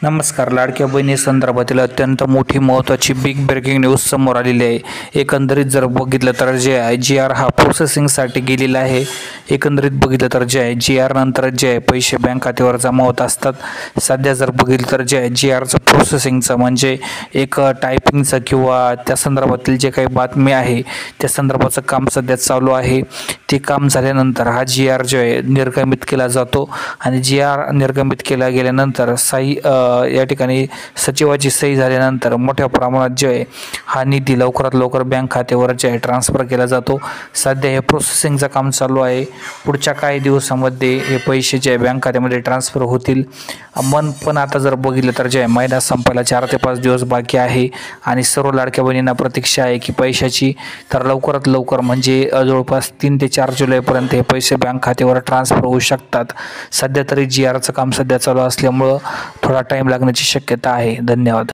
नमस्कार. लाडक्या बहिणी संदर्भातील अत्यंत मोठी महत्त्वाची बिग ब्रेकिंग न्यूज समोर आलेली आहे. एकंदरीत जर बघितलं तर जे आहे GR हा प्रोसेसिंगसाठी गेलेला आहे. एकंदरीत बघितलं तर जे आहे GR नंतर जे आहे पैसे बँक खात्यावर जमा होत असतात. सध्या जर बघितलं तर जे आहे GRचं प्रोसेसिंगचं म्हणजे एक टायपिंगचं किंवा त्या संदर्भातील जे काही बातमी आहे त्या संदर्भाचं काम सध्या चालू आहे. ते काम झाल्यानंतर हा GR जो आहे निर्गमित केला जातो आणि GR निर्गमित केला गेल्यानंतर सही या ठिकाणी सचिवाची सही झाल्यानंतर मोठ्या प्रमाणात जे आहे हा निधी लवकरात लवकर बँक खात्यावर जे आहे ट्रान्सफर केला जातो. सध्या हे प्रोसेसिंगचं काम चालू आहे. पुढच्या काही दिवसामध्ये हे पैसे जे आहे बँक खात्यामध्ये ट्रान्सफर होतील. पण आता जर बघितलं तर जे आहे महिना संपायला 4 ते 5 दिवस बाकी आहे आणि सर्व लाडक्या बहिणींना प्रतीक्षा आहे की पैशाची. तर लवकरात लवकर म्हणजे जवळपास 3 ते 4 जुलैपर्यंत हे पैसे बँक खात्यावर ट्रान्सफर होऊ शकतात. सध्या तरी GRचं काम सध्या चालू असल्यामुळं थोडा टाईम लागण्याची शक्यता आहे. धन्यवाद.